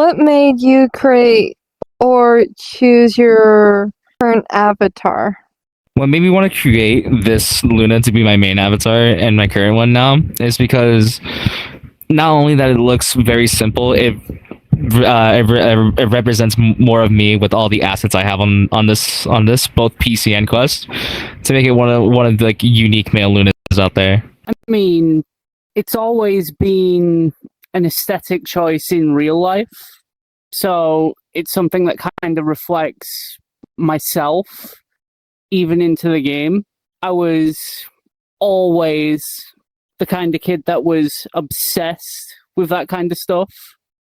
what made you create or choose your current avatar? What made me want to create this Luna to be my main avatar and my current one now is because not only that it looks very simple, it represents more of me with all the assets I have on this both PC and Quest to make it one of the like unique male Lunas out there. I mean, it's always been an aesthetic choice in real life, so it's something that kind of reflects myself even into the game. I was always the kind of kid that was obsessed with that kind of stuff.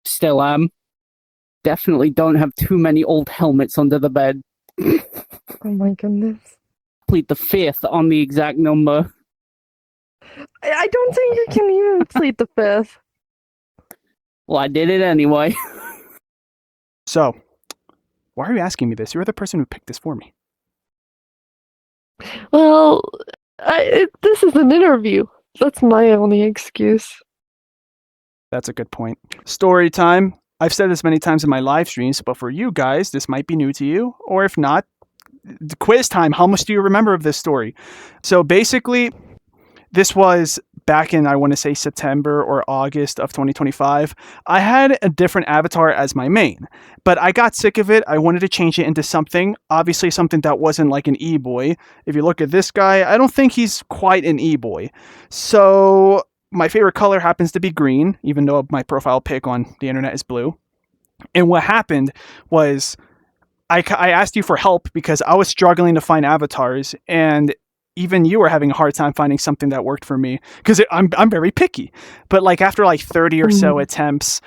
Still am. Definitely don't have too many old helmets under the bed. Oh my goodness. Plead the fifth on the exact number. I don't think you can even plead the fifth. Well, I did it anyway. So, why are you asking me this? You're the person who picked this for me. Well, this is an interview. That's my only excuse. That's a good point. Story time. I've said this many times in my live streams, but for you guys, this might be new to you. Or if not, the quiz time. How much do you remember of this story? So basically, this was back in, I want to say, September or August of 2025. I had a different avatar as my main, but I got sick of it. I wanted to change it into something, obviously something that wasn't like an e-boy. If you look at this guy, I don't think he's quite an e-boy. So my favorite color happens to be green, even though my profile pic on the internet is blue. And what happened was I asked you for help because I was struggling to find avatars, and even you were having a hard time finding something that worked for me because I'm very picky. But like after like 30 or so attempts,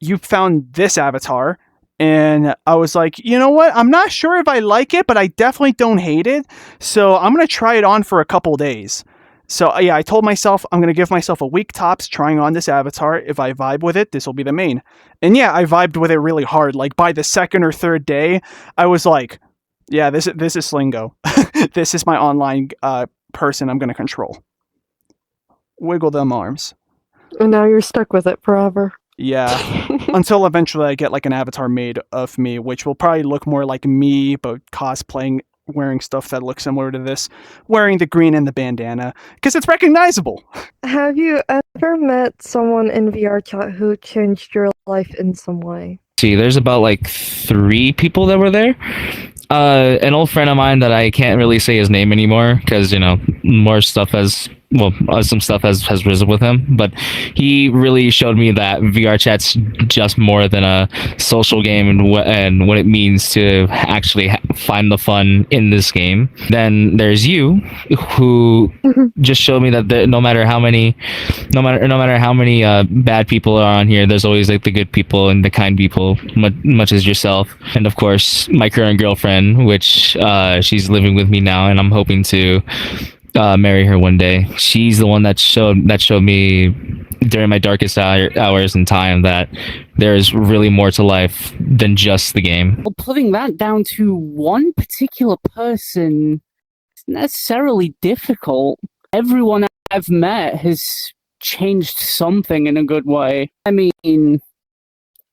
you found this avatar, and I was like, you know what? I'm not sure if I like it, but I definitely don't hate it. So I'm going to try it on for a couple days. So yeah, I told myself I'm going to give myself a week tops trying on this avatar. If I vibe with it, this will be the main. And yeah, I vibed with it really hard. Like by the second or third day, I was like, yeah, this is Slingo. This is my online person I'm going to control. Wiggle them arms. And now you're stuck with it forever. Yeah, until eventually I get like an avatar made of me, which will probably look more like me, but cosplaying, wearing stuff that looks similar to this, wearing the green and the bandana, because it's recognizable. Have you ever met someone in VRChat who changed your life in some way? See, there's about like 3 people that were there. An old friend of mine that I can't really say his name anymore because, you know, more stuff some stuff has risen with him, but he really showed me that VRChat's just more than a social game and what it means to actually find the fun in this game. Then there's you, who just showed me that no matter how many bad people are on here, there's always like the good people and the kind people, much as yourself. And of course, my current girlfriend, which she's living with me now, and I'm hoping to marry her one day. She's the one that showed me during my darkest hours in time that there's really more to life than just the game. Well, putting that down to one particular person isn't necessarily difficult. Everyone I've met has changed something in a good way. I mean,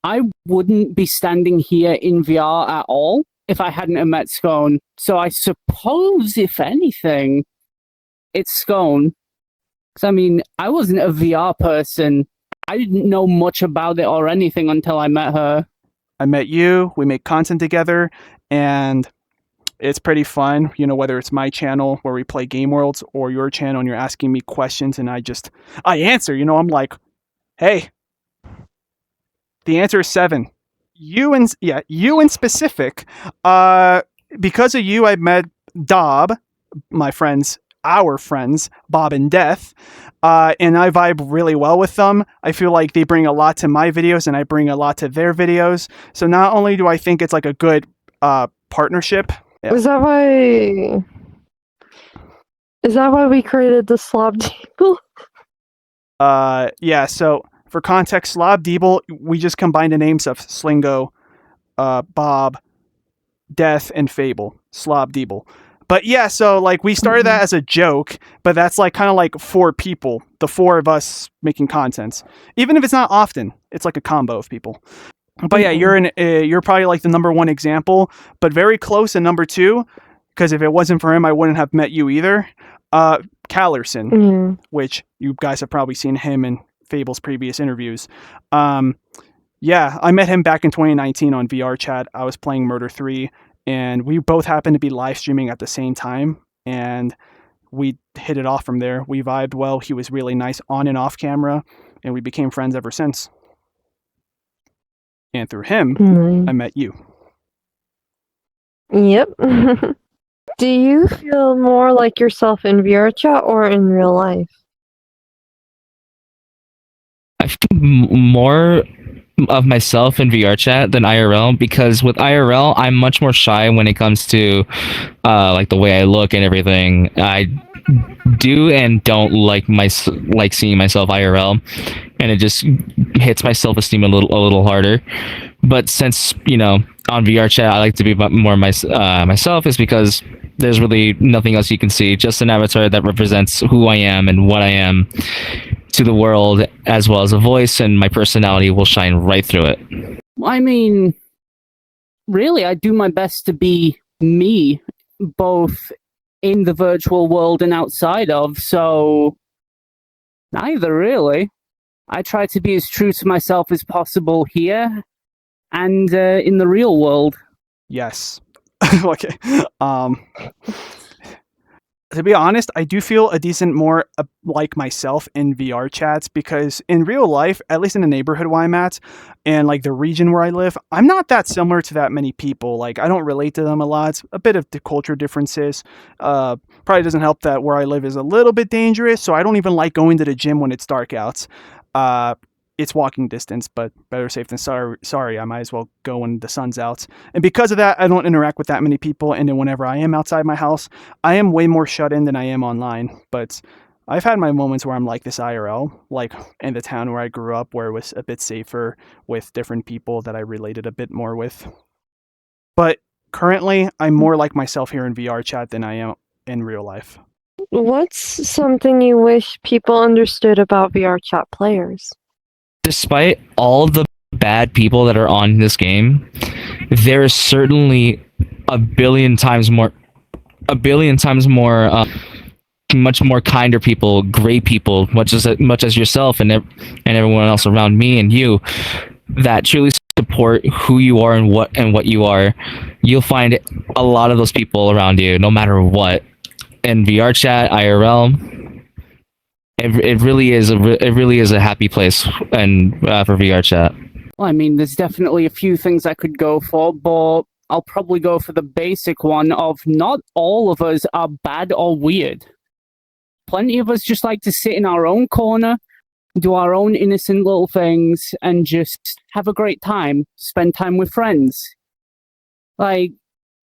I wouldn't be standing here in VR at all if I hadn't met Scone. So I suppose, if anything, it's Scone. Because, I mean, I wasn't a VR person. I didn't know much about it or anything until I met her. I met you, we make content together, and it's pretty fun. You know, whether it's my channel where we play Game Worlds or your channel and you're asking me questions and I answer, you know, I'm like, hey, the answer is 7. You in specific, because of you, I met Dob, our friends, Bob and Death, and I vibe really well with them. I feel like they bring a lot to my videos and I bring a lot to their videos. So not only do I think it's like a good partnership. Yeah. Is that why we created the Slob Deeble? Yeah, so for context, Slob Deeble, we just combined the names of Slingo, Bob, Death, and Fable. Slob Deeble. But yeah, so like we started that as a joke, but that's like kind of like 4 people, the 4 of us making content. Even if it's not often, it's like a combo of people. But yeah, you're probably like the number 1 example, but very close in number 2, because if it wasn't for him, I wouldn't have met you either. Callerson, which you guys have probably seen him in Fable's previous interviews. Yeah, I met him back in 2019 on VRChat. I was playing Murder 3, and we both happened to be live streaming at the same time, and we hit it off from there. We vibed well. He was really nice on and off camera, and we became friends ever since. And through him, I met you. Yep. Do you feel more like yourself in VRChat or in real life? I feel more of myself in VRChat than IRL, because with IRL I'm much more shy when it comes to like the way I look and everything. I do and don't like seeing myself IRL, and it just hits my self-esteem a little harder. But since on VRChat I like to be more myself, is because there's really nothing else you can see, just an avatar that represents who I am and what I am to the world, as well as a voice, and my personality will shine right through it. I mean, really, I do my best to be me, both in the virtual world and outside of, so neither really. I try to be as true to myself as possible here and in the real world. Yes. Okay. To be honest, I do feel a decent more like myself in VR chats, because in real life, at least in the neighborhood where I'm at and like the region where I live, I'm not that similar to that many people. Like I don't relate to them a lot. A bit of the culture differences. Probably doesn't help that where I live is a little bit dangerous, so I don't even like going to the gym when it's dark out. It's walking distance, but better safe than sorry. I might as well go when the sun's out. And because of that, I don't interact with that many people. And then whenever I am outside my house, I am way more shut in than I am online. But I've had my moments where I'm like this IRL, like in the town where I grew up, where it was a bit safer with different people that I related a bit more with. But currently, I'm more like myself here in VR chat than I am in real life. What's something you wish people understood about VRChat players? Despite all the bad people that are on this game, there is certainly a billion times more, much more kinder people, great people, much as yourself and everyone else around me and you, that truly support who you are and what you are. You'll find a lot of those people around you, no matter what. In VR chat, IRL, it really is a happy place, and for VR chat. Well, I mean, there's definitely a few things I could go for, but I'll probably go for the basic one of not all of us are bad or weird. Plenty of us just like to sit in our own corner, do our own innocent little things, and just have a great time, spend time with friends. Like,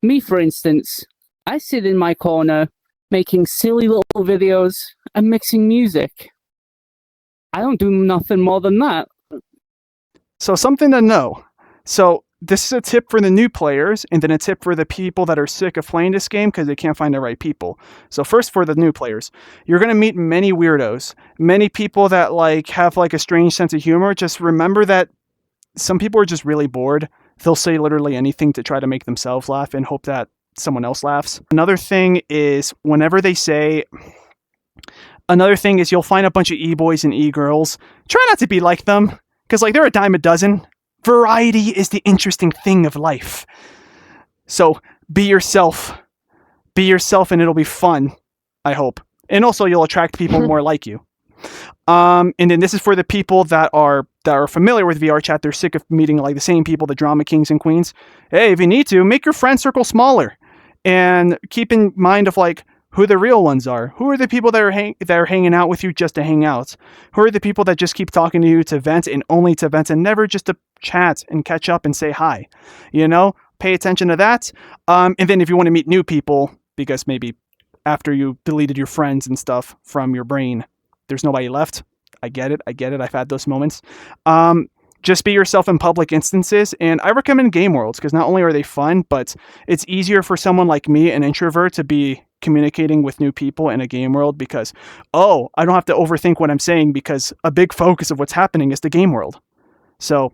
me, for instance, I sit in my corner, making silly little videos and mixing music. I don't do nothing more than that. So something to know. So this is a tip for the new players, and then a tip for the people that are sick of playing this game because they can't find the right people. So first, for the new players, you're going to meet many weirdos, many people that like have like a strange sense of humor. Just remember that some people are just really bored. They'll say literally anything to try to make themselves laugh and hope that someone else laughs. Another thing is you'll find a bunch of e-boys and e-girls. Try not to be like them, because like they're a dime a dozen. Variety is the interesting thing of life. So be yourself. Be yourself and it'll be fun, I hope. And also you'll attract people more like you. And then this is for the people that are familiar with VRChat. They're sick of meeting like the same people, the drama kings and queens. Hey, if you need to, make your friend circle smaller. And keep in mind of like who the real ones are. Who are the people that are hanging out with you just to hang out? Who are the people that just keep talking to you to vent and only to vent and never just to chat and catch up and say hi? You know, pay attention to that. And then if you want to meet new people, because maybe after you deleted your friends and stuff from your brain, there's nobody left. I get it. I've had those moments. just be yourself in public instances. And I recommend game worlds because not only are they fun, but it's easier for someone like me, an introvert, to be communicating with new people in a game world because, I don't have to overthink what I'm saying because a big focus of what's happening is the game world. So,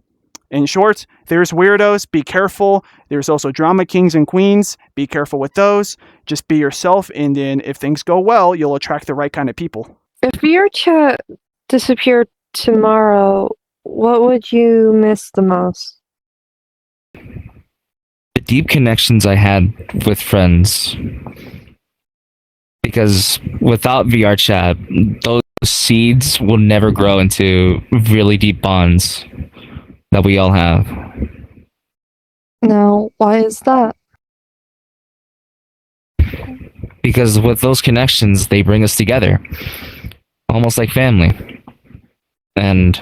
in short, there's weirdos, be careful. There's also drama kings and queens, be careful with those. Just be yourself, and then if things go well, you'll attract the right kind of people. If VRChat disappeared tomorrow, what would you miss the most? The deep connections I had with friends. Because without VRChat, those seeds will never grow into really deep bonds that we all have. Now, why is that? Because with those connections, they bring us together, almost like family, and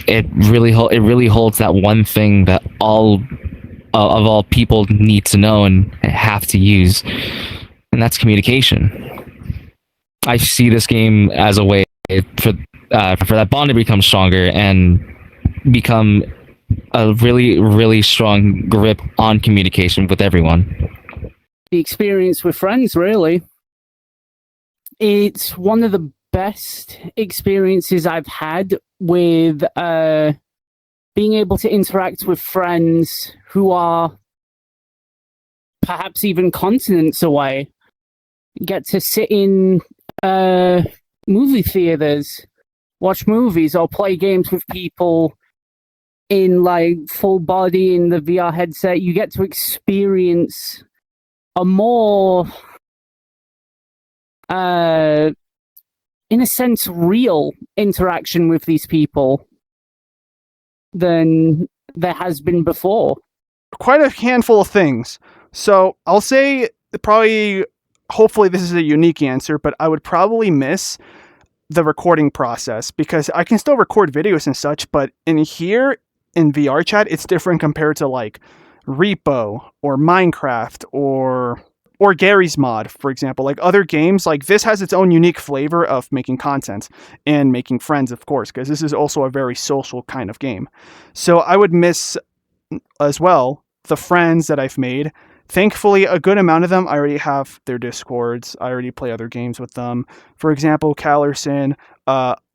it really holds that one thing that all people need to know and have to use, and that's communication. I see this game as a way for that bond to become stronger and become a really strong grip on communication with everyone. The experience with friends, really. It's one of the best experiences I've had with being able to interact with friends who are perhaps even continents away. Get to sit in movie theaters, watch movies, or play games with people in like full body in the VR headset. You get to experience a more, in a sense, real interaction with these people than there has been before. Quite a handful of things. So I'll say hopefully this is a unique answer, but I would probably miss the recording process because I can still record videos and such, but in VRChat, it's different compared to like Repo or Minecraft or Gary's Mod, for example. Like other games, like this has its own unique flavor of making content and making friends, of course, because this is also a very social kind of game. So I would miss as well the friends that I've made. Thankfully, a good amount of them, I already have their Discords. I already play other games with them. For example, Callerson,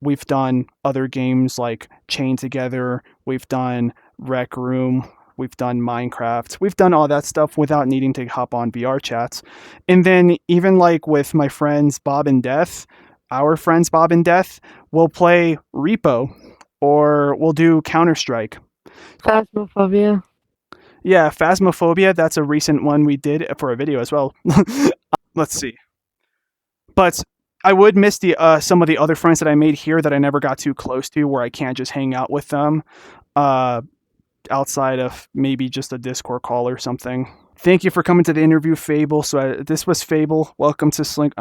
we've done other games like Chain Together. We've done Rec Room. We've done Minecraft. We've done all that stuff without needing to hop on VR chats. And then even like with my friends Bob and Death, we'll play Repo or we'll do Counter-Strike. Phasmophobia. Yeah, Phasmophobia, that's a recent one we did for a video as well. Let's see. But I would miss some of the other friends that I made here that I never got too close to, where I can't just hang out with them outside of maybe just a Discord call or something. Thank you for coming to the interview, Fable. So this was Fable. Welcome to Slink.